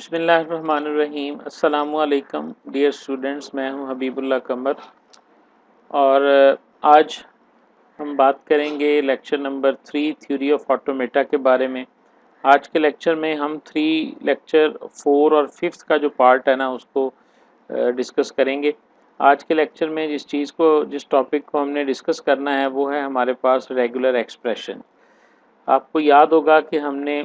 बिस्मिल्लाहिर्रहमानिर्रहीम। अस्सलामुअलैकुम dear students, मैं हूं हबीबुल्लाह कमर और आज हम बात करेंगे lecture number 3 theory of automata के बारे में। आज के लेक्चर में हम लेक्चर 4 और 5 का जो पार्ट है ना उसको डिस्कस करेंगे। आज के लेक्चर में जिस टॉपिक को हमने डिस्कस करना है वो है हमारे पास रेगुलर एक्सप्रेशन। आपको याद होगा कि हमने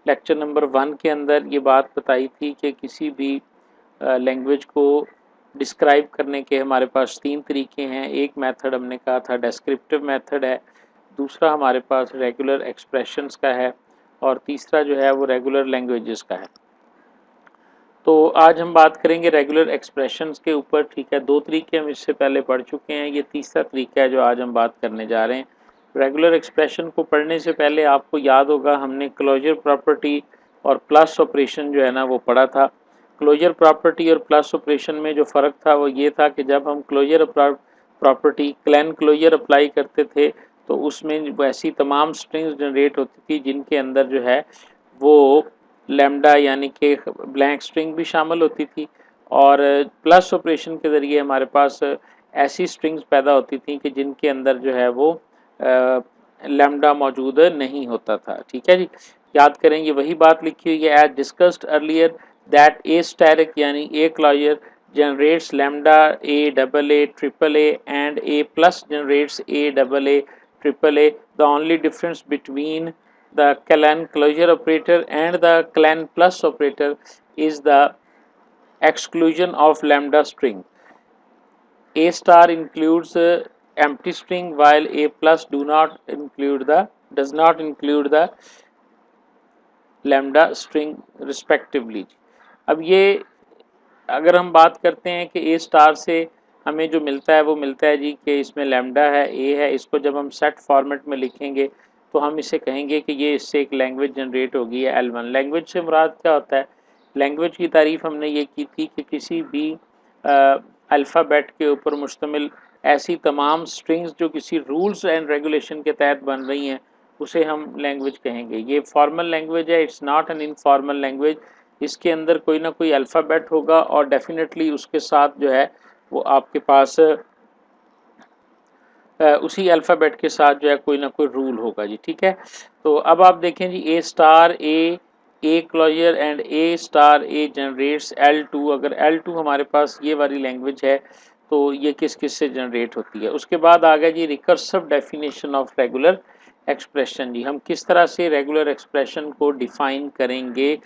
लेक्चर नंबर 1 के अंदर ये बात बताई थी कि किसी भी लैंग्वेज को डिस्क्राइब करने के हमारे पास 3 तरीके हैं। एक मेथड हमने कहा था डेस्क्रिप्टिव मेथड है, दूसरा हमारे पास रेगुलर एक्सप्रेशंस का है और तीसरा जो है वो रेगुलर लैंग्वेजेस का है। तो आज हम बात करेंगे रेगुलर एक्सप्रेशंस के ऊपर। ठीक है, 2 तरीके हम इससे पहले पढ़ चुके हैं, ये तीसरा तरीका है जो आज हम बात करने जा रहे हैं। रेगुलर एक्सप्रेशन को पढ़ने से पहले आपको याद होगा हमने क्लोजर प्रॉपर्टी और प्लस ऑपरेशन जो है ना वो पढ़ा था। क्लोजर प्रॉपर्टी और प्लस ऑपरेशन में जो फ़र्क था वो ये था कि जब हम closure property Kleene closure apply करते थे तो उसमें वैसी तमाम स्ट्रिंग्स जनरेट होती थी जिनके अंदर जो है वो लैम्डा यानी कि ब्लैंक स्ट्रिंग भी शामिल होती थी, और प्लस ऑपरेशन के ज़रिए हमारे पास ऐसी स्ट्रिंग्स पैदा होती थी कि जिनके अंदर जो है वो लैम्डा मौजूद नहीं होता था। ठीक है जी, याद करेंगे वही बात लिखी हुई है। As discussed earlier that A static यानी A closure generates lambda a double a triple a and a plus generates a double a triple a. The only difference between the Klein closure operator and the Klein plus operator is the exclusion of lambda string. A star includes empty string while a plus does not include the lambda string respectively. अब ये अगर हम बात करते हैं कि ए star से हमें जो मिलता है वो मिलता है जी कि इसमें लैम्डा है, ए है। इसको जब हम सेट फॉर्मेट में लिखेंगे तो हम इसे कहेंगे कि ये इससे एक लैंग्वेज जनरेट होगी है L1। लैंग्वेज से मुराद क्या होता है? लैंग्वेज की तारीफ हमने ये की थी कि किसी भी अल्फ़ाबेट के ऊपर मुश्तमिल ऐसी तमाम स्ट्रिंग्स जो किसी रूल्स एंड रेगुलेशन के तहत बन रही हैं उसे हम लैंग्वेज कहेंगे। ये फॉर्मल लैंग्वेज है, it's not an informal language. इसके अंदर कोई ना कोई अल्फ़ाबेट होगा और डेफिनेटली उसके साथ जो है वो आपके पास उसी अल्फ़ाबेट के साथ जो है कोई ना कोई रूल होगा जी। ठीक है, तो अब आप देखें जी A star A closure and A star A generates L2। अगर L2 हमारे पास ये वाली लैंग्वेज है तो ये किस किस से जनरेट होती है। उसके बाद आ गया जी recursive definition of regular expression. जी हम किस तरह से रेगुलर एक्सप्रेशन को डिफाइन करेंगे।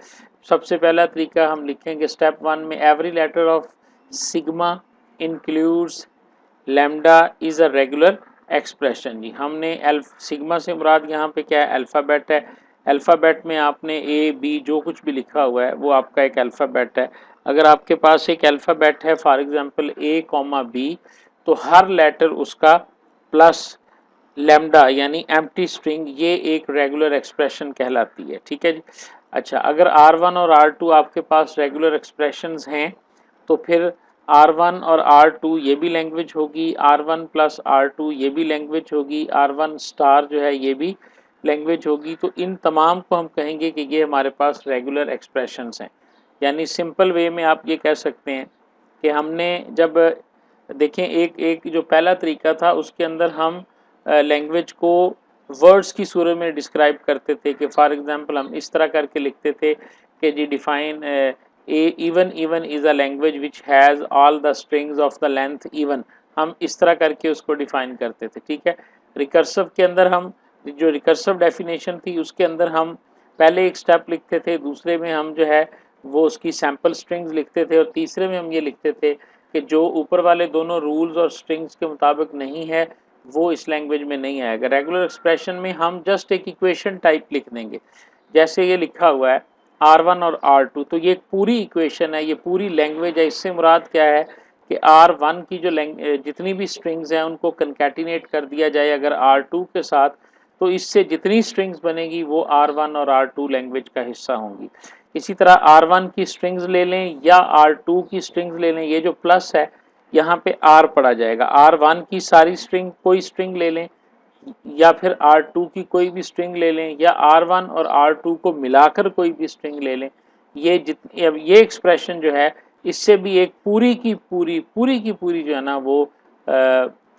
सबसे पहला तरीका हम लिखेंगे स्टेप 1 में every letter of sigma includes lambda is a regular expression. जी हमने सिग्मा से मुराद यहाँ पे क्या है? अल्फ़ाबेट है। अल्फ़ाबेट में आपने ए बी जो कुछ भी लिखा हुआ है वो आपका एक अल्फ़ाबेट है। अगर आपके पास एक अल्फ़ाबेट है for example A comma B, तो हर लेटर उसका प्लस लैम्डा यानी एम्प्टी स्ट्रिंग ये एक रेगुलर एक्सप्रेशन कहलाती है। ठीक है जी। अच्छा, अगर R1 और R2 आपके पास रेगुलर एक्सप्रेशंस हैं तो फिर R1 और R2 ये भी लैंग्वेज होगी, R1 प्लस R2 ये भी लैंग्वेज होगी, R1 स्टार जो है ये भी लैंग्वेज होगी। तो इन तमाम को हम कहेंगे कि ये हमारे पास रेगुलर एक्सप्रेशंस हैं। यानी सिंपल वे में आप ये कह सकते हैं कि हमने जब देखें एक जो पहला तरीका था उसके अंदर हम लैंग्वेज को वर्ड्स की सूरत में डिस्क्राइब करते थे कि फॉर एग्जांपल हम इस तरह करके लिखते थे कि जी define even is a language which has all the strings of the length even। हम इस तरह करके उसको डिफाइन करते थे। ठीक है, रिकर्सिव के अंदर हम जो रिकर्सिव डेफिनेशन थी उसके अंदर हम पहले एक स्टेप लिखते थे, दूसरे में हम जो है वो उसकी सैम्पल स्ट्रिंग्स लिखते थे और तीसरे में हम ये लिखते थे कि जो ऊपर वाले दोनों रूल्स और स्ट्रिंग्स के मुताबिक नहीं है वो इस लैंग्वेज में नहीं आएगा। रेगुलर एक्सप्रेशन में हम जस्ट एक इक्वेशन टाइप लिख देंगे, जैसे ये लिखा हुआ है R1 और R2, तो ये पूरी इक्वेशन है, ये पूरी लैंग्वेज है। इससे मुराद क्या है कि R1 की जो जितनी भी स्ट्रिंग्स हैं उनको कंकैटिनेट कर दिया जाए अगर R2 के साथ, तो इससे जितनी स्ट्रिंग्स बनेगी वो R1 और R2 लैंग्वेज का हिस्सा होंगी। इसी तरह R1 की स्ट्रिंग्स ले लें या R2 की स्ट्रिंग्स ले लें, ये जो प्लस है यहाँ पे R पड़ा जाएगा। R1 की सारी स्ट्रिंग कोई स्ट्रिंग ले लें या फिर R2 की कोई भी स्ट्रिंग ले लें या R1 और R2 को मिलाकर कोई भी स्ट्रिंग ले लें, ये जितनी अब ये एक्सप्रेशन जो है इससे भी एक पूरी की पूरी जो है ना वो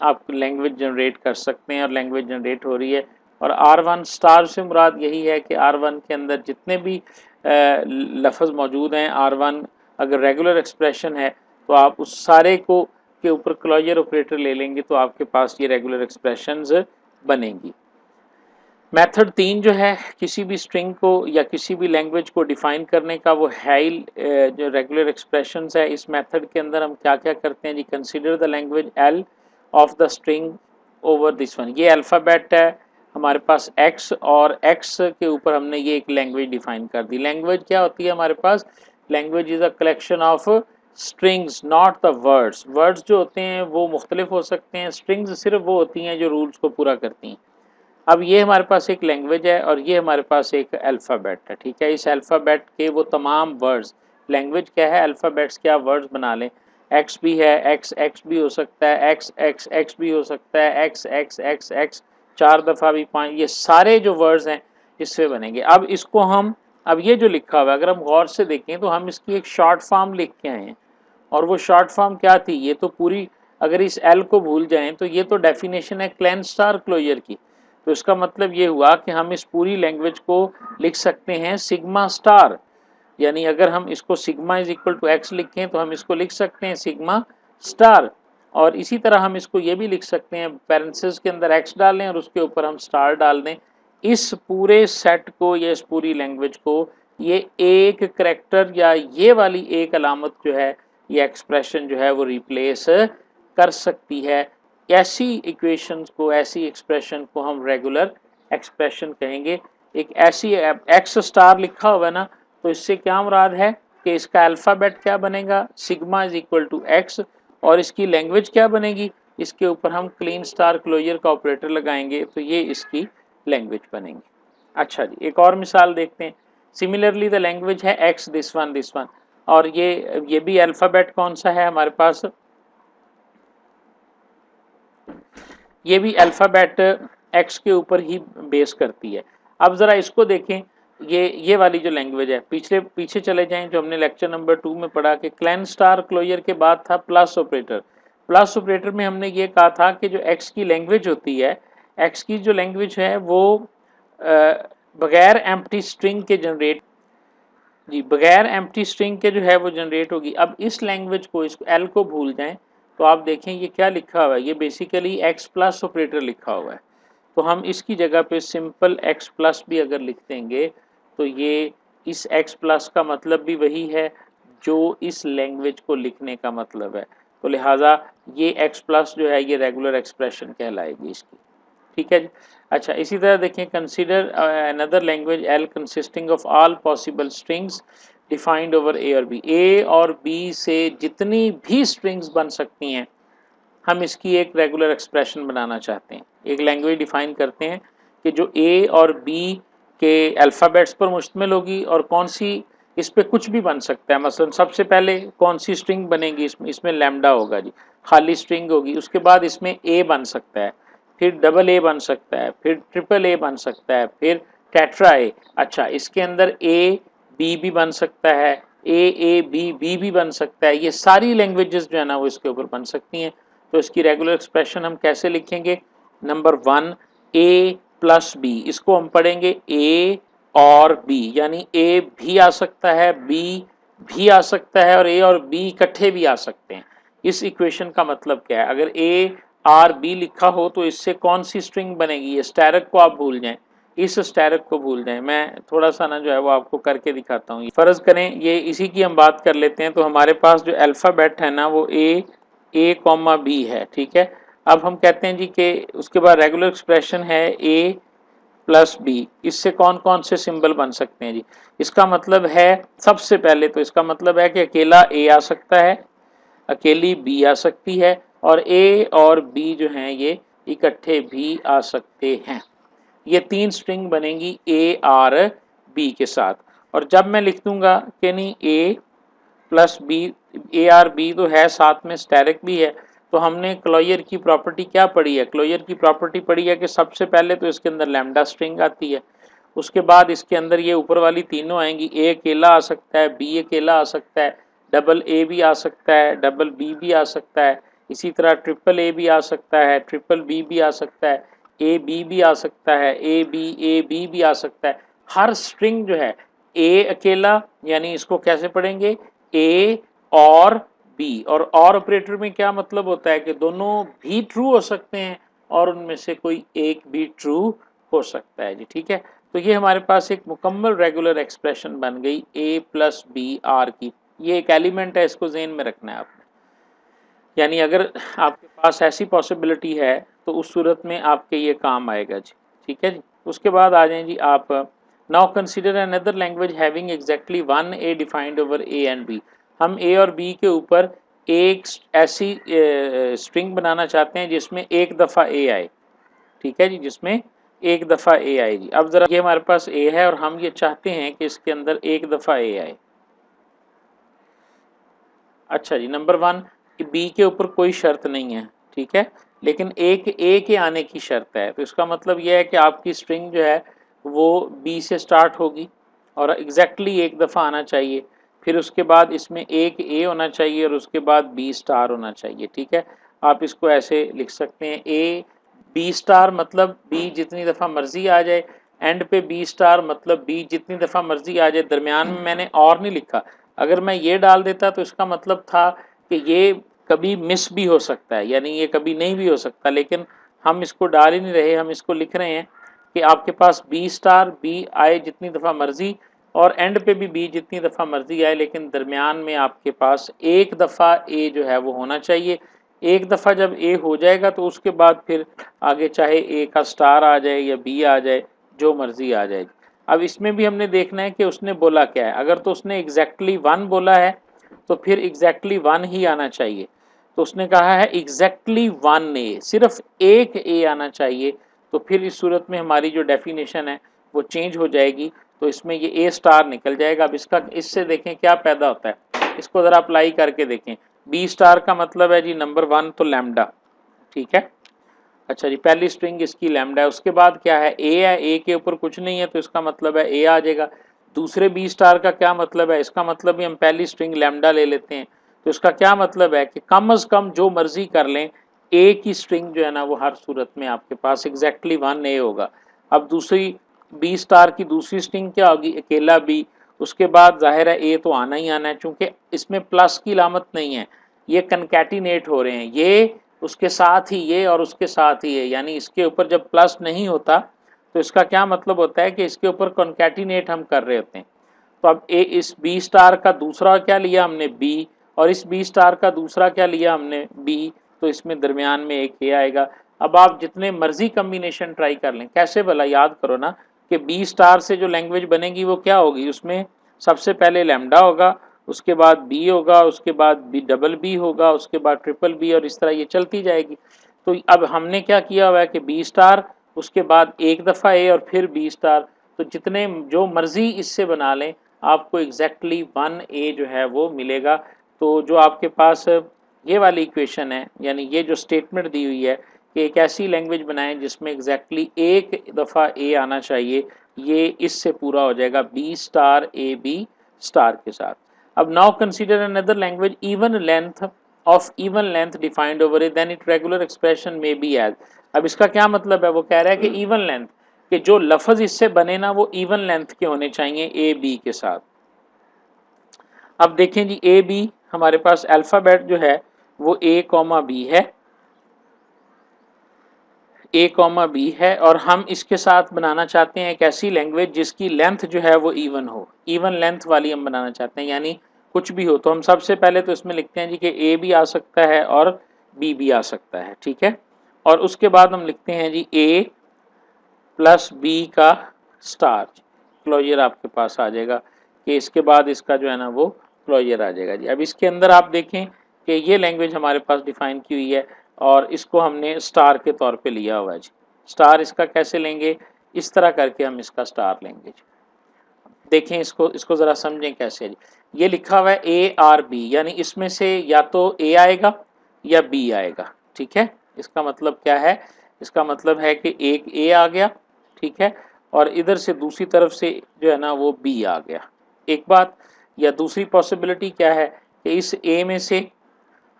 आप लैंग्वेज जनरेट कर सकते हैं और लैंग्वेज जनरेट हो रही है। और R1 स्टार से मुराद यही है कि R1 के अंदर जितने भी लफ्ज़ मौजूद हैं, R1 अगर रेगुलर एक्सप्रेशन है तो आप उस सारे को के ऊपर क्लोजर ऑपरेटर ले लेंगे तो आपके पास ये रेगुलर एक्सप्रेशंस बनेंगी। मेथड 3 जो है किसी भी स्ट्रिंग को या किसी भी लैंग्वेज को डिफाइन करने का वो है जो रेगुलर एक्सप्रेशंस है। इस मेथड के अंदर हम क्या क्या करते हैं जी, consider the language L of the string over this one. ये अल्फ़ाबेट है हमारे पास x और x के ऊपर हमने ये एक लैंग्वेज डिफाइन कर दी। लैंग्वेज क्या होती है हमारे पास? Language is a collection of strings not the words. Words जो होते हैं वो मुख्तलिफ हो सकते हैं, स्ट्रिंग्स सिर्फ वो होती हैं जो रूल्स को पूरा करती हैं। अब ये हमारे पास एक लैंग्वेज है और ये हमारे पास एक अल्फ़ाबेट है, ठीक है। इस अल्फ़ाबेट के वो तमाम वर्ड्स, लैंग्वेज क्या है, अल्फ़ाबेट्स के आप वर्ड्स बना लें। एक्स भी है, एक्स एक्स भी हो सकता है, एक्स एक्स एक्स भी हो सकता है, एक्स एक्स एक्स एक्स 4 दफ़ा भी 5, ये सारे जो वर्ड्स हैं इससे बनेंगे। अब इसको हम, अब ये जो लिखा हुआ है अगर हम गौर से देखें तो हम इसकी एक शॉर्ट फॉर्म लिख के आए हैं और वो शॉर्ट फॉर्म क्या थी, ये तो पूरी, अगर इस एल को भूल जाएं तो ये तो डेफिनेशन है क्लेन स्टार क्लोजर की। तो इसका मतलब ये हुआ कि हम इस पूरी लैंग्वेज को लिख सकते हैं सिग्मा स्टार, यानी अगर हम इसको sigma is equal to X लिखें तो हम इसको लिख सकते हैं सिग्मा स्टार। और इसी तरह हम इसको ये भी लिख सकते हैं, पैरेंथेसिस के अंदर एक्स डाल लें और उसके ऊपर हम स्टार डाल दें। इस पूरे सेट को या इस पूरी लैंग्वेज को ये एक करैक्टर या ये वाली एक अलामत जो है, ये एक्सप्रेशन जो है वो रिप्लेस कर सकती है। ऐसी इक्वेशंस को, ऐसी एक्सप्रेशन को हम रेगुलर एक्सप्रेशन कहेंगे। एक ऐसी एक्स स्टार लिखा हुआ है ना, तो इससे क्या मुराद है कि इसका अल्फ़ाबेट क्या बनेगा, sigma is equal to X, और इसकी लैंग्वेज क्या बनेगी, इसके ऊपर हम क्लीन स्टार क्लोजर का ऑपरेटर लगाएंगे तो ये इसकी लैंग्वेज बनेगी। अच्छा जी, एक और मिसाल देखते हैं। सिमिलरली द लैंग्वेज है एक्स दिस वन, और ये भी अल्फ़ाबेट कौन सा है हमारे पास, ये भी अल्फ़ाबेट एक्स के ऊपर ही बेस करती है। अब ज़रा इसको देखें, ये वाली जो लैंग्वेज है, पीछे चले जाएं जो हमने लेक्चर नंबर 2 में पढ़ा कि क्लैन स्टार क्लोजर के बाद था प्लस ऑपरेटर। प्लस ऑपरेटर में हमने ये कहा था कि जो एक्स की लैंग्वेज होती है, एक्स की जो लैंग्वेज है वो बगैर एम्प्टी स्ट्रिंग के जनरेट, जी बगैर एम्प्टी स्ट्रिंग के जो है वो जनरेट होगी। अब इस लैंग्वेज को, इस एल को भूल जाएं तो आप देखें ये क्या लिखा हुआ है, ये बेसिकली एक्स प्लस ऑपरेटर लिखा हुआ है। तो हम इसकी जगह पे सिंपल एक्स प्लस भी अगर लिख देंगे तो ये इस एक्स प्लस का मतलब भी वही है जो इस लैंग्वेज को लिखने का मतलब है। तो लिहाजा ये एक्स प्लस जो है ये रेगुलर एक्सप्रेशन कहलाएगी इसकी, ठीक है जी। अच्छा, इसी तरह देखें, consider another language L consisting of all possible strings defined over A और बी। ए और बी से जितनी भी स्ट्रिंग्स बन सकती हैं हम इसकी एक रेगुलर एक्सप्रेशन बनाना चाहते हैं। एक लैंग्वेज डिफाइन करते हैं कि जो ए और बी के अल्फ़ाबेट्स पर मुश्तमिल होगी और कौन सी, इस पर कुछ भी बन सकता है। मसलन सबसे पहले कौन सी स्ट्रिंग बनेगी, इसमें लैम्डा होगा जी, खाली स्ट्रिंग होगी। उसके बाद इसमें ए बन सकता है, फिर डबल ए बन सकता है, फिर ट्रिपल ए बन सकता है, फिर टेट्रा ए। अच्छा, इसके अंदर ए बी भी बन सकता है, ए बी बी भी बन सकता है। ये सारी लैंग्वेजेस जो है ना वो इसके ऊपर बन सकती हैं। तो इसकी रेगुलर एक्सप्रेशन हम कैसे लिखेंगे, नंबर 1 ए प्लस बी, इसको हम पढ़ेंगे ए और बी, यानी ए भी आ सकता है, बी भी आ सकता है और ए और बी इकट्ठे भी आ सकते हैं। इस इक्वेशन का मतलब क्या है, अगर ए आर बी लिखा हो तो इससे कौन सी स्ट्रिंग बनेगी, ये स्टैरक को आप भूल जाएं, इस स्टैरक को भूल जाएं। मैं थोड़ा सा ना जो है वो आपको करके दिखाता हूँ। फर्ज करें ये इसी की हम बात कर लेते हैं, तो हमारे पास जो अल्फ़ाबेट है ना वो ए कॉमा बी है, ठीक है। अब हम कहते हैं जी कि उसके बाद रेगुलर एक्सप्रेशन है ए प्लस बी, इससे कौन कौन से सिंबल बन सकते हैं जी, इसका मतलब है सबसे पहले तो इसका मतलब है कि अकेला ए आ सकता है, अकेली बी आ सकती है और ए और बी जो हैं ये इकट्ठे भी आ सकते हैं। ये 3 स्ट्रिंग बनेंगी ए आर बी के साथ। और जब मैं लिख दूंगा कि नहीं A plus B, A or B तो है, साथ में स्टैरिक भी है, तो हमने क्लोजर की प्रॉपर्टी क्या पढ़ी है, क्लोजर की प्रॉपर्टी पढ़ी है कि सबसे पहले तो इसके अंदर लैम्डा स्ट्रिंग आती है, उसके बाद इसके अंदर ये ऊपर वाली तीनों आएंगी, ए अकेला आ सकता है, बी अकेला आ सकता है, डबल ए भी आ सकता है, डबल बी भी आ सकता है, इसी तरह ट्रिपल ए भी आ सकता है, ट्रिपल बी भी आ सकता है, ए बी भी आ सकता है, ए बी भी आ सकता है। हर स्ट्रिंग जो है ए अकेला, यानी इसको कैसे पढ़ेंगे, ए और बी, और ऑपरेटर में क्या मतलब होता है कि दोनों भी ट्रू हो सकते हैं और उनमें से कोई एक भी ट्रू हो सकता है जी। ठीक है, तो ये हमारे पास एक मुकम्मल रेगुलर एक्सप्रेशन बन गई ए प्लस बी आर की। ये एक एलिमेंट है, इसको ज़हन में रखना है आपने। यानी अगर आपके पास ऐसी पॉसिबिलिटी है तो उस सूरत में आपके ये काम आएगा जी। ठीक है जी। उसके बाद आ जाएं जी आप, now consider another language having exactly one A defined over A and B. हम ए और बी के ऊपर एक ऐसी स्ट्रिंग बनाना चाहते हैं जिसमें एक दफ़ा ए आए। ठीक है जी, जिसमें एक दफ़ा ए आए जी। अब ज़रा ये हमारे पास ए है और हम ये चाहते हैं कि इसके अंदर एक दफ़ा ए आए। अच्छा जी, नंबर वन कि बी के ऊपर कोई शर्त नहीं है, ठीक है, लेकिन एक ए के आने की शर्त है। तो इसका मतलब यह है कि आपकी स्ट्रिंग जो है वो बी से स्टार्ट होगी और एग्जैक्टली एक दफ़ा आना चाहिए, फिर उसके बाद इसमें एक ए होना चाहिए और उसके बाद बी स्टार होना चाहिए। ठीक है, आप इसको ऐसे लिख सकते हैं, ए बी स्टार मतलब बी जितनी दफ़ा मर्जी आ जाए, एंड पे बी स्टार मतलब बी जितनी दफ़ा मर्जी आ जाए। दरमियान में मैंने और नहीं लिखा, अगर मैं ये डाल देता तो इसका मतलब था कि ये कभी मिस भी हो सकता है, यानी ये कभी नहीं भी हो सकता, लेकिन हम इसको डाल ही नहीं रहे, हम इसको लिख रहे हैं कि आपके पास बी स्टार बी आए जितनी दफ़ा मर्जी और एंड पे भी बी जितनी दफ़ा मर्जी आए, लेकिन दरमियान में आपके पास एक दफ़ा ए जो है वो होना चाहिए। एक दफ़ा जब ए हो जाएगा तो उसके बाद फिर आगे चाहे ए का स्टार आ जाए या बी आ जाए, जो मर्जी आ जाए। अब इसमें भी हमने देखना है कि उसने बोला क्या है। अगर तो उसने एग्जैक्टली वन बोला है तो फिर एग्जैक्टली वन ही आना चाहिए। तो उसने कहा है एग्जैक्टली वन ए, सिर्फ एक ए आना चाहिए। तो फिर इस सूरत में हमारी जो डेफिनेशन है वो चेंज हो जाएगी, तो इसमें ये ए स्टार निकल जाएगा। अब इसका इससे देखें क्या पैदा होता है, इसको ज़रा अप्लाई करके देखें। बी स्टार का मतलब है जी नंबर वन तो लैम्डा, ठीक है। अच्छा जी, पहली स्ट्रिंग इसकी लैम्डा है। उसके बाद क्या है, ए है, ए के ऊपर कुछ नहीं है तो इसका मतलब है ए आ जाएगा। दूसरे बी स्टार का क्या मतलब है, इसका मतलब भी हम पहली स्ट्रिंग लैम्डा ले लेते हैं, तो इसका क्या मतलब है कि कम अज़ कम जो मर्जी कर लें, ए की स्ट्रिंग जो है ना वो हर सूरत में आपके पास एग्जैक्टली वन ए होगा। अब दूसरी बी स्टार की दूसरी स्ट्रिंग क्या होगी, अकेला बी। उसके बाद जाहिर है ए तो आना ही आना है, चूंकि इसमें प्लस की लामत नहीं है, ये कनकैटिनेट हो रहे हैं, ये उसके साथ ही ये और उसके साथ ही ये, यानी इसके ऊपर जब प्लस नहीं होता तो इसका क्या मतलब होता है कि इसके ऊपर कॉन्कैटिनेट हम कर रहे होते हैं। तो अब ए इस बी स्टार का दूसरा क्या लिया हमने, बी, और इस बी स्टार का दूसरा क्या लिया हमने, बी, तो इसमें दरमियान में एक ए आएगा। अब आप जितने मर्जी कम्बिनेशन ट्राई कर लें, कैसे भला, याद करो ना कि बी स्टार से जो लैंग्वेज बनेगी वो क्या होगी, उसमें सबसे पहले लैम्डा होगा, उसके बाद बी होगा, उसके बाद बी डबल बी होगा, उसके बाद ट्रिपल बी, और इस तरह ये चलती जाएगी। तो अब हमने क्या किया हुआ है कि बी स्टार, उसके बाद एक दफ़ा ए और फिर बी स्टार, तो जितने जो मर्जी इससे बना लें आपको एग्जैक्टली वन ए जो है वो मिलेगा। तो जो आपके पास ये वाली इक्वेशन है, यानी ये जो स्टेटमेंट दी हुई है कि एक ऐसी लैंग्वेज बनाएं जिसमें एग्जैक्टली एक दफ़ा ए आना चाहिए, ये इससे पूरा हो जाएगा B star A B star के साथ। अब now consider another language even length defined over A, then it regular expression में बी एज। अब इसका क्या मतलब है, वो कह रहा है कि इवन लेंथ कि जो लफ्ज इससे बने ना वो इवन लेंथ के होने चाहिए ए बी के साथ। अब देखें जी, ए बी हमारे पास अल्फ़ाबेट जो है वो ए कॉमा बी है, ए कॉमा बी है, और हम इसके साथ बनाना चाहते हैं एक ऐसी लैंग्वेज जिसकी लेंथ जो है वो इवन हो, इवन लेंथ वाली हम बनाना चाहते हैं, यानी कुछ भी हो। तो हम सबसे पहले तो इसमें लिखते हैं जी कि ए भी आ सकता है और बी भी आ सकता है, ठीक है। और उसके बाद हम लिखते हैं जी ए प्लस बी का स्टार, क्लोजर आपके पास आ जाएगा कि इसके बाद इसका जो है ना वो क्लोजर आ जाएगा जी। अब इसके अंदर आप देखें कि ये लैंग्वेज हमारे पास डिफाइन की हुई है और इसको हमने स्टार के तौर पे लिया हुआ है जी। स्टार इसका कैसे लेंगे, इस तरह करके हम इसका स्टार लेंगे जी। देखें इसको इसको ज़रा समझें कैसे है जी। ये लिखा हुआ है ए आर बी, यानी इसमें से या तो ए आएगा या बी आएगा, ठीक है। इसका मतलब क्या है, इसका मतलब है कि एक ए आ गया, ठीक है, और इधर से दूसरी तरफ से जो है ना वो बी आ गया। एक बात, या दूसरी पॉसिबिलिटी क्या है कि इस ए में से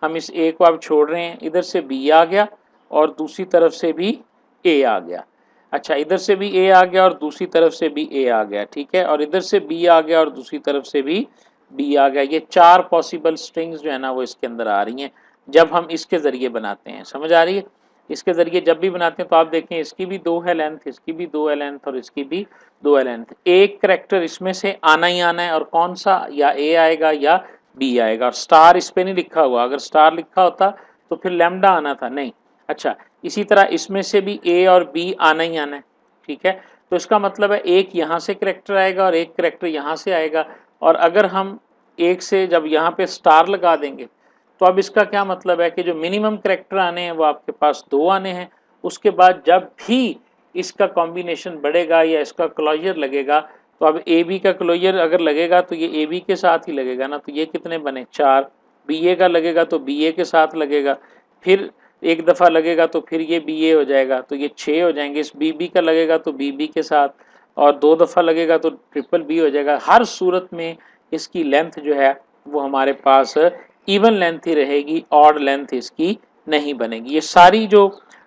हम इस ए को अब छोड़ रहे हैं, इधर से बी आ गया और दूसरी तरफ से भी ए आ गया। अच्छा, इधर से भी ए आ गया और दूसरी तरफ से भी ए आ गया, ठीक है, और इधर से बी आ गया और दूसरी तरफ से भी बी आ गया। ये चार पॉसिबल स्ट्रिंग्स जो है ना वो इसके अंदर आ रही हैं जब हम इसके ज़रिए बनाते हैं। समझ आ रही है? इसके ज़रिए जब भी बनाते हैं तो आप देखें इसकी भी 2 है लेंथ, इसकी भी 2 है लेंथ और इसकी भी 2 है लेंथ। एक करैक्टर इसमें से आना ही आना है, और कौन सा, या ए आएगा या बी आएगा। और स्टार इस पे नहीं लिखा हुआ, अगर स्टार लिखा होता तो फिर लैम्डा आना था, नहीं। अच्छा, इसी तरह इसमें से भी ए और बी आना ही आना है, ठीक है। तो इसका मतलब है एक यहाँ से करैक्टर आएगा और एक करैक्टर यहाँ से आएगा। और अगर हम एक से जब यहाँ पे स्टार लगा देंगे तो अब इसका क्या मतलब है कि जो मिनिमम करैक्टर आने हैं वो आपके पास 2 आने हैं। उसके बाद जब भी इसका कॉम्बिनेशन बढ़ेगा या इसका क्लोजर लगेगा, तो अब ए बी का क्लोजर अगर लगेगा तो ये ए बी के साथ ही लगेगा ना, तो ये कितने बने 4। बी ए का लगेगा तो बी ए के साथ लगेगा, फिर एक दफ़ा लगेगा तो फिर ये बी ए हो जाएगा, तो ये 6 हो जाएंगे। इस बी बी का लगेगा तो बी बी के साथ, और 2 दफ़ा लगेगा तो ट्रिपल बी हो जाएगा। हर सूरत में इसकी लेंथ जो है वो हमारे पास इवन लेंथ ही रहेगी, ऑड लेंथ इसकी नहीं बनेगी। ये सारी जो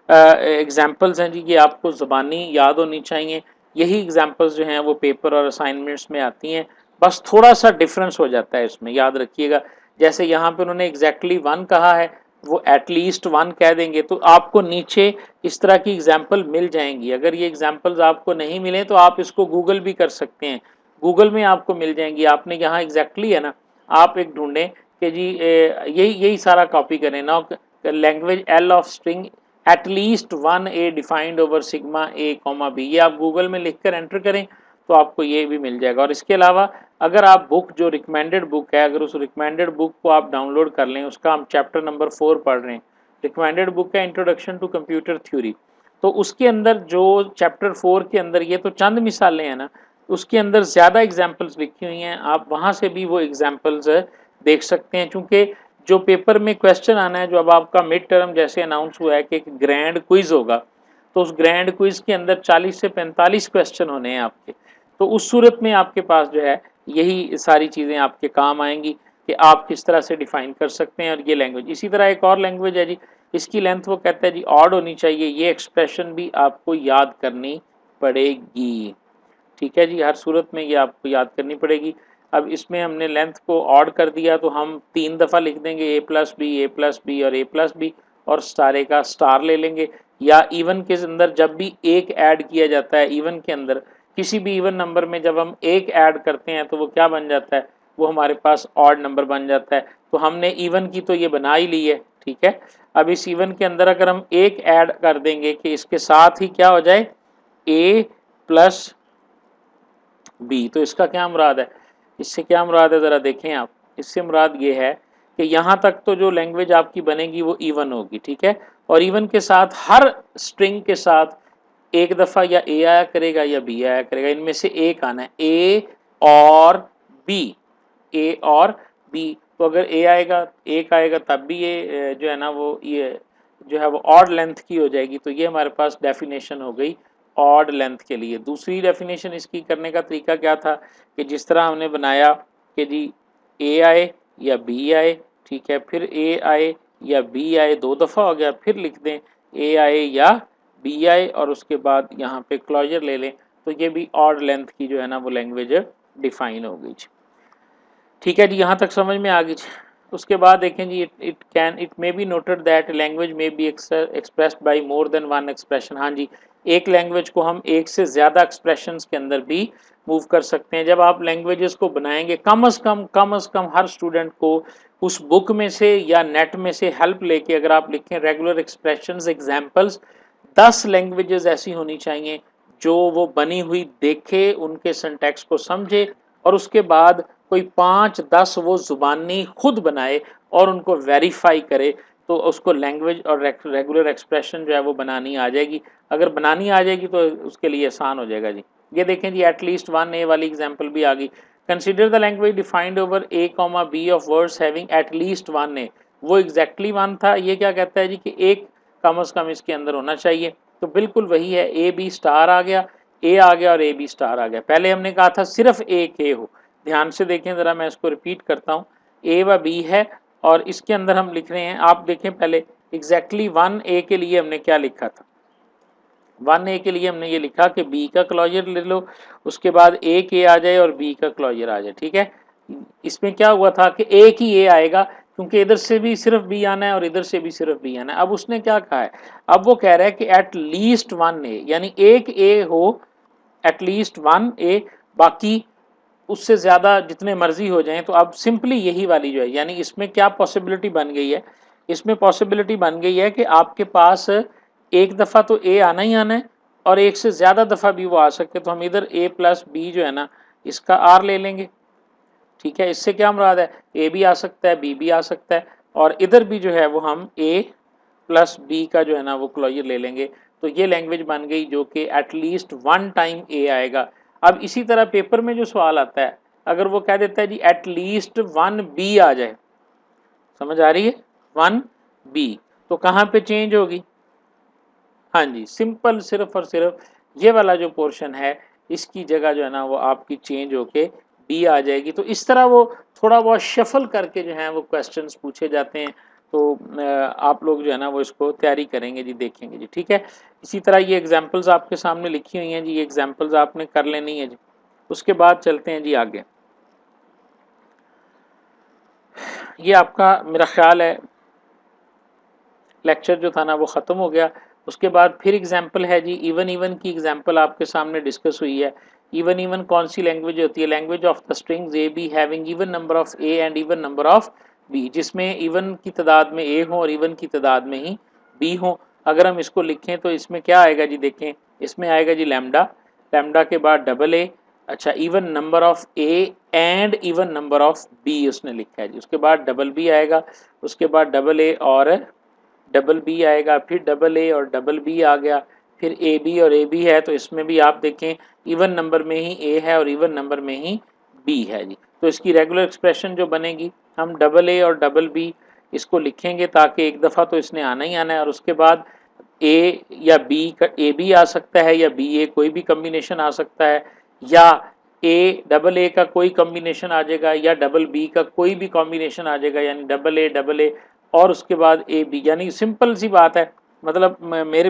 एग्जाम्पल्स हैं जी ये आपको ज़बानी याद होनी चाहिए। यही एग्जाम्पल्स जो हैं वो पेपर और असाइनमेंट्स में आती हैं, बस थोड़ा सा डिफरेंस हो जाता है इसमें, याद रखिएगा। जैसे यहाँ पे उन्होंने एग्जैक्टली 1 कहा है, वो एटलीस्ट 1 कह देंगे तो आपको नीचे इस तरह की एग्जाम्पल मिल जाएंगी। अगर ये एग्जाम्पल्स आपको नहीं मिले तो आप इसको गूगल भी कर सकते हैं, गूगल में आपको मिल जाएंगी। आपने यहाँ एग्जैक्टली है ना, आप एक ढूंढें कि जी यही यही सारा कॉपी करें ना, language L of string at least 1 A defined over sigma A comma B, ये आप गूगल में लिखकर एंटर करें तो आपको ये भी मिल जाएगा। और इसके अलावा अगर आप बुक जो रिकमेंडेड बुक है, अगर उस रिकमेंडेड बुक को आप डाउनलोड कर लें, उसका हम चैप्टर नंबर 4 पढ़ रहे हैं, रिकमेंडेड बुक है इंट्रोडक्शन टू कंप्यूटर थ्योरी, तो उसके अंदर जो चैप्टर 4 के अंदर ये तो चंद मिसालें हैं ना, उसके अंदर ज़्यादा एग्जाम्पल्स लिखी हुई हैं, आप वहाँ से भी वो एग्जाम्पल्स देख सकते हैं। चूँकि जो पेपर में क्वेश्चन आना है, जो अब आपका मिड टर्म जैसे अनाउंस हुआ है कि एक ग्रैंड क्विज होगा, तो उस ग्रैंड क्विज के अंदर 40 से 45 क्वेश्चन होने हैं आपके, तो उस सूरत में आपके पास जो है यही सारी चीज़ें आपके काम आएंगी कि आप किस तरह से डिफाइन कर सकते हैं। और ये लैंग्वेज, इसी तरह एक और लैंग्वेज है जी, इसकी लेंथ वो कहता है जी ऑड होनी चाहिए, ये एक्सप्रेशन भी आपको याद करनी पड़ेगी, ठीक है जी, हर सूरत में ये आपको याद करनी पड़ेगी। अब इसमें हमने लेंथ को ऑड कर दिया तो हम 3 दफ़ा लिख देंगे ए प्लस बी और ए प्लस बी, और स्टार का स्टार ले लेंगे। या इवन के अंदर जब भी एक ऐड किया जाता है, इवन के अंदर किसी भी इवन नंबर में जब हम एक ऐड करते हैं तो वो क्या बन जाता है, वो हमारे पास ऑड नंबर बन जाता है। तो हमने इवन की तो ये बना ही ली है, ठीक है। अब इस इवन के अंदर अगर हम एक ऐड कर देंगे कि इसके साथ ही क्या हो जाए, ए प्लस बी, तो इसका क्या मुराद है, इससे क्या मुराद है ज़रा देखें आप। इससे मुराद ये है कि यहाँ तक तो जो लैंग्वेज आपकी बनेगी वो इवन होगी, ठीक है, और इवन के साथ हर स्ट्रिंग के साथ एक दफ़ा या ए आया करेगा या बी आया करेगा, इनमें से एक आना है, ए और बी, ए और बी। तो अगर ए आएगा, एक आएगा तब भी ये जो है ना वो ये जो है वो ऑड लेंथ की हो जाएगी। तो ये हमारे पास डेफिनेशन हो गई ऑड लेंथ के लिए। दूसरी डेफिनेशन इसकी करने का तरीका क्या था कि जिस तरह हमने बनाया कि जी ए आए या बी आए, ठीक है, फिर ए आए या बी आए, 2 दफ़ा हो गया, फिर लिख दें ए आए या बी आए और उसके बाद यहाँ पे क्लोजर ले लें, तो ये भी ऑड लेंथ की जो है ना वो लैंग्वेज डिफाइन हो गई। ठीक है जी, यहाँ तक समझ में आ गई। उसके बाद देखें जी, it may be noted that language may be expressed by more than one expression. हाँ जी, एक लैंग्वेज को हम एक से ज़्यादा एक्सप्रेशंस के अंदर भी मूव कर सकते हैं। जब आप लैंग्वेजेस को बनाएंगे, कम अज़ कम हर स्टूडेंट को उस बुक में से या नेट में से हेल्प लेके अगर आप लिखें रेगुलर एक्सप्रेशंस एग्जाम्पल्स, 10 लैंग्वेजेस ऐसी होनी चाहिए जो वो बनी हुई देखे, उनके सिंटैक्स को समझे, और उसके बाद कोई 5-10 वो ज़ुबानी खुद बनाए और उनको वेरीफाई करे, तो उसको लैंग्वेज और रेगुलर एक्सप्रेशन जो है वो बनानी आ जाएगी। अगर बनानी आ जाएगी तो उसके लिए आसान हो जाएगा जी। ये देखें जी, एटलीस्ट 1 ए वाली एग्जांपल भी आ गई। Consider the language defined over A comma B of words having at least 1 A, वो एग्जैक्टली 1 था। ये क्या कहता है जी कि एक कम अज़ कम इसके अंदर होना चाहिए, तो बिल्कुल वही है, ए बी स्टार आ गया, ए आ गया और ए बी स्टार आ गया। पहले हमने कहा था सिर्फ एक ए हो। ध्यान से देखें ज़रा, मैं इसको रिपीट करता हूँ। ए व बी है और इसके अंदर हम लिख रहे हैं, आप देखें पहले एग्जैक्टली 1A के लिए हमने क्या लिखा था। 1A के लिए हमने ये लिखा कि बी का क्लोजर ले लो, उसके बाद एक ए आ जाए और बी का क्लोजर आ जाए। ठीक है, इसमें क्या हुआ था कि एक ही ए आएगा, क्योंकि इधर से भी सिर्फ बी आना है और इधर से भी सिर्फ बी आना है। अब उसने क्या कहा है, अब वो कह रहा है कि एट लीस्ट 1A, यानी एक ए हो, एटलीस्ट 1A, बाकी उससे ज़्यादा जितने मर्जी हो जाएं। तो अब सिंपली यही वाली जो है, यानी इसमें क्या पॉसिबिलिटी बन गई है, इसमें पॉसिबिलिटी बन गई है कि आपके पास एक दफ़ा तो ए आना ही आना है और एक से ज़्यादा दफ़ा भी वो आ सकते। तो हम इधर a प्लस बी जो है ना, इसका r ले लेंगे। ठीक है, इससे क्या मुराद है, ए भी आ सकता है, बी भी आ सकता है, और इधर भी जो है वो हम a प्लस बी का जो है ना वो क्लोजर ले लेंगे। तो ये लैंग्वेज बन गई जो कि एटलीस्ट 1 टाइम ए आएगा। अब इसी तरह पेपर में जो सवाल आता है, अगर वो कह देता है जी एटलीस्ट 1B आ जाए, समझ आ रही है, 1B, तो कहाँ पे चेंज होगी। हाँ जी, सिंपल सिर्फ और सिर्फ ये वाला जो पोर्शन है, इसकी जगह जो है ना वो आपकी चेंज होके बी आ जाएगी। तो इस तरह वो थोड़ा बहुत शफल करके जो है वो क्वेश्चंस पूछे जाते हैं। तो आप लोग जो है ना वो इसको तैयारी करेंगे जी, देखेंगे जी। ठीक है, इसी तरह ये एग्जांपल्स आपके सामने लिखी हुई हैं जी, ये एग्जांपल्स आपने कर लेनी है जी। उसके बाद चलते हैं जी आगे। ये आपका मेरा ख्याल है लेक्चर जो था ना वो ख़त्म हो गया। उसके बाद फिर एग्जाम्पल है जी, इवन इवन की एग्जाम्पल आपके सामने डिस्कस हुई है। इवन इवन कौन सी लैंग्वेज होती है, language of the strings A B having even number of A and even number of B, जिसमें इवन की तादाद में ए हो और इवन की तादाद में ही बी हो। अगर हम इसको लिखें तो इसमें क्या आएगा जी, देखें इसमें आएगा जी लैम्डा, लैम्डा के बाद डबल ए, अच्छा even number of A and even number of B उसने लिखा है जी। उसके बाद डबल बी आएगा, उसके बाद डबल ए और डबल बी आएगा, फिर डबल ए और डबल बी आ गया, फिर ए बी और ए बी है। तो इसमें भी आप देखें इवन नंबर में ही ए है और इवन नंबर में ही बी है जी। तो इसकी रेगुलर एक्सप्रेशन जो बनेगी, हम डबल ए और डबल बी इसको लिखेंगे, ताकि एक दफ़ा तो इसने आना ही आना है, और उसके बाद ए या बी का ए बी आ सकता है या बी ए कोई भी कम्बिनेशन आ सकता है, या ए डबल ए का कोई कम्बिनेशन आ जाएगा या डबल बी का कोई भी कॉम्बिनेशन आ जाएगा, यानी डबल ए और उसके बाद ए बी। यानी सिंपल सी बात है, मतलब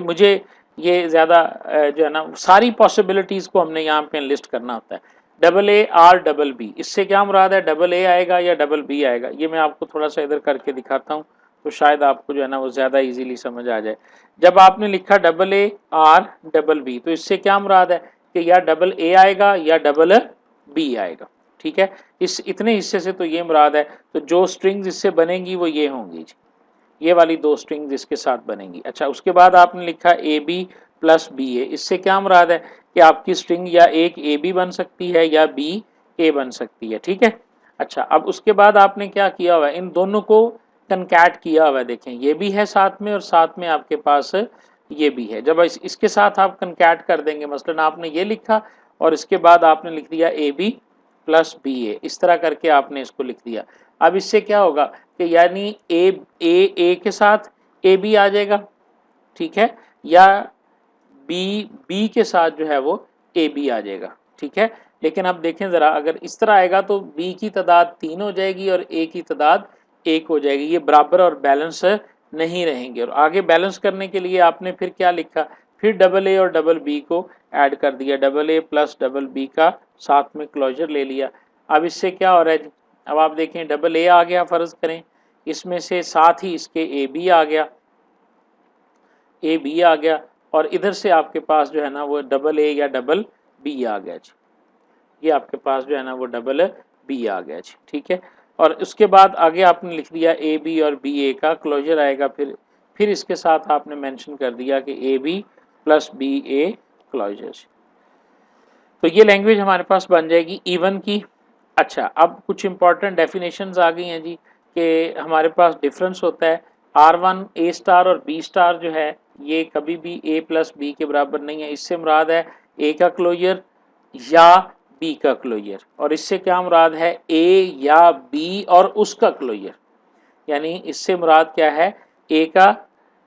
मुझे ये ज़्यादा जो है ना सारी पॉसिबिलिटीज़ को हमने यहाँ पे लिस्ट करना होता है। Double A or double B, इससे क्या मुराद है, डबल ए आएगा या डबल बी आएगा। ये मैं आपको थोड़ा सा इधर करके दिखाता हूँ, तो शायद आपको जो है ना वो ज़्यादा इजीली समझ आ जाए। जब आपने लिखा double A or double B, तो इससे क्या मुराद है कि या डबल ए आएगा या डबल बी आएगा। ठीक है, इस इतने हिस्से से तो ये मुराद है। तो जो स्ट्रिंग्स इससे बनेंगी वो ये होंगी, ये वाली दो स्ट्रिंग्स इसके साथ बनेंगी। अच्छा, उसके बाद आपने लिखा ए बी प्लस बी ए, इससे क्या मुराद है कि आपकी स्ट्रिंग या एक ए बी बन सकती है या बी ए बन सकती है। ठीक है, अच्छा अब उसके बाद आपने क्या किया हुआ है, इन दोनों को कनकैट किया हुआ है। देखें ये भी है साथ में और साथ में आपके पास ये भी है। जब इसके साथ आप कनकैट कर देंगे, मसलन आपने ये लिखा और इसके बाद आपने लिख दिया ए बी प्लस बी ए, इस तरह करके आपने इसको लिख दिया। अब इससे क्या होगा कि यानी ए के साथ ए बी आ जाएगा, ठीक है, या बी बी के साथ जो है वो ए बी आ जाएगा। ठीक है, लेकिन अब देखें ज़रा, अगर इस तरह आएगा तो बी की तादाद 3 हो जाएगी और ए की तादाद 1 हो जाएगी। ये बराबर और बैलेंस नहीं रहेंगे। और आगे बैलेंस करने के लिए आपने फिर क्या लिखा, फिर डबल ए और डबल बी को ऐड कर दिया, double A plus double B का साथ में क्लोजर ले लिया। अब इससे क्या हो रहा है जी, अब आप देखें डबल ए आ गया, फ़र्ज़ करें इसमें से साथ ही इसके ए बी आ गया, ए बी आ गया, और इधर से आपके पास जो है ना वो डबल ए या डबल बी आ गया जी। ये आपके पास जो है ना वो डबल बी आ गया जी। ठीक है, और उसके बाद आगे आपने लिख दिया ए बी और बी ए का क्लोजर आएगा, फिर इसके साथ आपने मेंशन कर दिया कि A B plus B A closure. तो ये लैंग्वेज हमारे पास बन जाएगी इवन की। अच्छा, अब कुछ इंपॉर्टेंट डेफिनेशंस आ गई हैं जी, कि हमारे पास डिफरेंस होता है R1 ए स्टार और बी स्टार जो है ये कभी भी ए प्लस बी के बराबर नहीं है। इससे मुराद है ए का क्लोजर या बी का क्लोजर, और इससे क्या मुराद है ए या बी और उसका क्लोजर। यानी इससे मुराद क्या है, ए का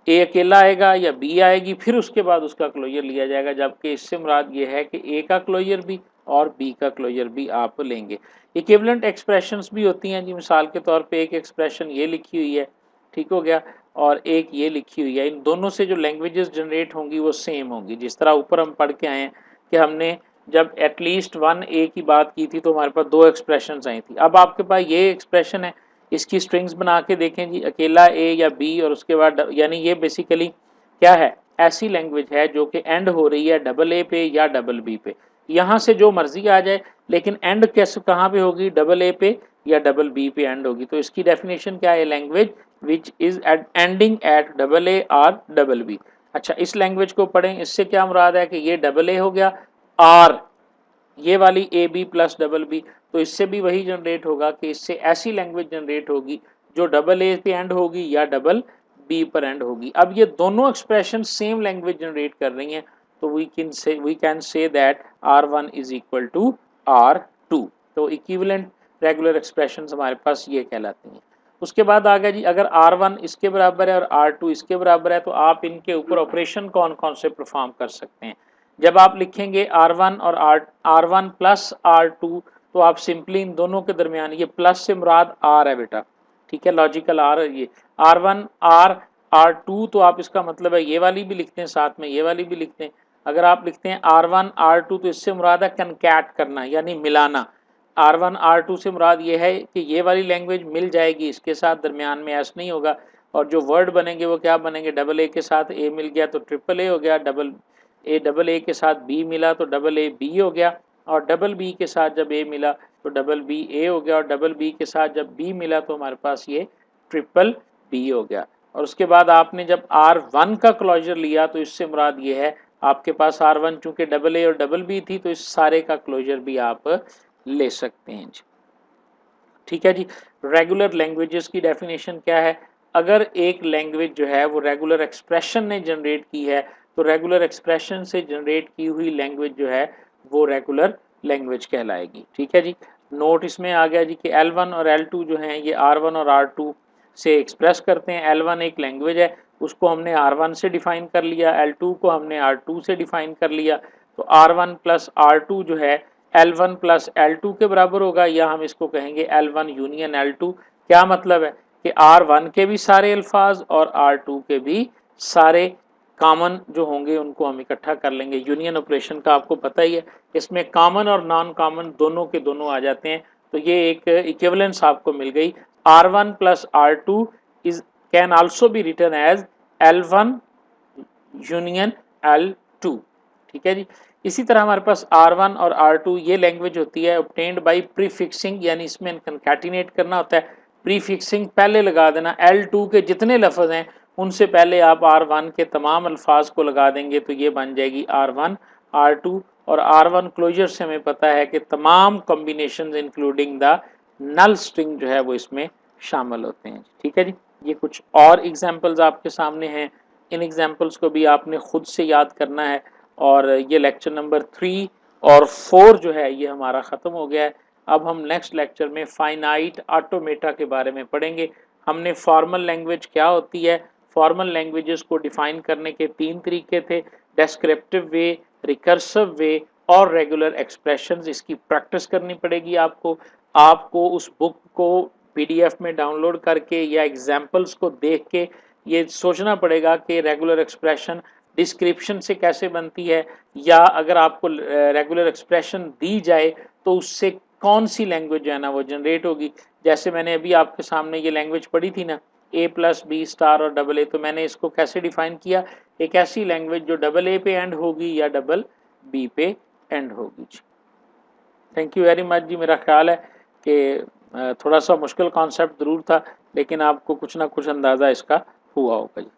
ए अकेला आएगा या बी आएगी, फिर उसके बाद उसका क्लोजर लिया जाएगा, जबकि इससे मुराद ये है कि ए का क्लोजर भी और बी का क्लोजर भी आप लेंगे। इक्विवेलेंट एक्सप्रेशंस भी होती हैं जी, मिसाल के तौर पे एक एक्सप्रेशन ये लिखी हुई है, ठीक हो गया, और एक ये लिखी हुई है, इन दोनों से जो लैंग्वेजेस जनरेट होंगी वो सेम होंगी। जिस तरह ऊपर हम पढ़ के आए हैं कि हमने जब एटलीस्ट 1 ए की बात की थी तो हमारे पास 2 एक्सप्रेशंस आई थी। अब आपके पास ये एक्सप्रेशन है, इसकी स्ट्रिंग्स बना के देखें जी, अकेला ए या बी और उसके बाद यानी ये बेसिकली क्या है, ऐसी लैंग्वेज है जो कि एंड हो रही है डबल ए पे या डबल बी पे, यहाँ से जो मर्जी आ जाए, लेकिन एंड कैसे कहाँ पे होगी, डबल ए पे या डबल बी पे एंड होगी। तो इसकी डेफिनेशन क्या है, language which is ending eight double A और डबल बी। अच्छा, इस लैंग्वेज को पढ़ें, इससे क्या मुराद है कि ये डबल ए हो गया और ये वाली A B plus double B, तो इससे भी वही जनरेट होगा कि इससे ऐसी लैंग्वेज जनरेट होगी जो डबल ए पे एंड होगी या डबल बी पर एंड होगी। अब ये दोनों एक्सप्रेशन सेम लैंग्वेज जनरेट कर रही हैं, तो we can say that R1 is equal to R2। तो इक्विवेलेंट रेगुलर एक्सप्रेशंस हमारे पास ये कहलाती हैं। उसके बाद आ गया जी, अगर R1 इसके बराबर है और R2 इसके बराबर है तो आप इनके ऊपर ऑपरेशन कौन कौन से परफॉर्म कर सकते हैं। जब आप लिखेंगे R1 और R1 प्लस R2, तो आप सिंपली इन दोनों के दरमियान, ये प्लस से मुराद R है बेटा, ठीक है, लॉजिकल R है ये, R1 R2, तो आप इसका मतलब है ये वाली भी लिखते हैं साथ में ये वाली भी लिखते हैं। अगर आप लिखते हैं R1 R2 तो इससे मुराद है कनकैट करना यानी मिलाना। R1 R2 से मुराद ये है कि ये वाली लैंग्वेज मिल जाएगी इसके साथ, दरमियान में ऐसा नहीं होगा, और जो वर्ड बनेंगे वो क्या बनेंगे, डबल ए के साथ ए मिल गया तो ट्रिपल ए हो गया, डबल ए के साथ बी मिला तो डबल ए बी हो गया, और डबल बी के साथ जब ए मिला तो डबल बी ए हो गया, और डबल बी के साथ जब बी मिला तो हमारे पास ये ट्रिपल बी हो गया। और उसके बाद आपने जब R1 का क्लोजर लिया तो इससे मुराद ये है, आपके पास R1 चूंकि डबल ए और डबल बी थी तो इस सारे का क्लोजर भी आप ले सकते हैं जी, ठीक है जी। रेगुलर लैंग्वेजेस की डेफिनेशन क्या है, अगर एक लैंग्वेज जो है वो रेगुलर एक्सप्रेशन ने जनरेट की है तो रेगुलर एक्सप्रेशन से जनरेट की हुई लैंग्वेज जो है वो रेगुलर लैंग्वेज कहलाएगी, ठीक है जी। नोट इसमें आ गया जी कि L1 और L2 जो हैं ये R1 और R2 से एक्सप्रेस करते हैं। L1 एक लैंग्वेज है, उसको हमने R1 से डिफाइन कर लिया, L2 को हमने R2 से डिफाइन कर लिया, तो R1 प्लस R2 जो है L1 प्लस L2 के बराबर होगा, या हम इसको कहेंगे L1 यूनियन L2। क्या मतलब है कि R1 के भी सारे अल्फाज और R2 के भी सारे कॉमन जो होंगे उनको हम इकट्ठा कर लेंगे। यूनियन ऑपरेशन का आपको पता ही है, इसमें कॉमन और नॉन कॉमन दोनों के दोनों आ जाते हैं, तो ये एक इक्विवेलेंस आपको मिल गई। R1 plus R2 is can also be written as L1 union L2, ठीक है जी। इसी तरह हमारे पास R1 और R2 ये लैंग्वेज होती है ऑब्टेन्ड बाय प्रीफिक्सिंग, यानी इसमें कंकैटिनेट करना होता है। प्रीफिक्सिंग पहले लगा देना, L2 के जितने लफ्ज हैं उनसे पहले आप R1 के तमाम अल्फाज को लगा देंगे तो ये बन जाएगी R1 R2। और R1 क्लोजर से हमें पता है कि तमाम combination including the null string जो है वो इसमें शामिल होते हैं, ठीक है जी। ये कुछ और एग्जांपल्स आपके सामने हैं, इन एग्जांपल्स को भी आपने खुद से याद करना है। और ये लेक्चर नंबर 3 और 4 जो है ये हमारा ख़त्म हो गया है। अब हम नेक्स्ट लेक्चर में फाइनाइट ऑटोमेटा के बारे में पढ़ेंगे। हमने फॉर्मल लैंग्वेज क्या होती है, फॉर्मल लैंग्वेजेस को डिफाइन करने के 3 तरीके थे, डेस्क्रिप्टिव वे, रिकर्सिव वे और रेगुलर एक्सप्रेशंस। इसकी प्रैक्टिस करनी पड़ेगी आपको। आपको उस बुक को PDF में डाउनलोड करके या एग्जाम्पल्स को देख के ये सोचना पड़ेगा कि रेगुलर एक्सप्रेशन डिस्क्रिप्शन से कैसे बनती है, या अगर आपको रेगुलर एक्सप्रेशन दी जाए तो उससे कौन सी लैंग्वेज जो है ना वो जनरेट होगी। जैसे मैंने अभी आपके सामने ये लैंग्वेज पढ़ी थी ना, A प्लस बी स्टार और डबल ए, तो मैंने इसको कैसे डिफाइन किया, एक ऐसी लैंग्वेज जो डबल ए पे एंड होगी या डबल बी पे एंड होगी। थैंक यू वेरी मच जी। मेरा ख्याल है कि थोड़ा सा मुश्किल कॉन्सेप्ट ज़रूर था, लेकिन आपको कुछ ना कुछ अंदाज़ा इसका हुआ होगा जी।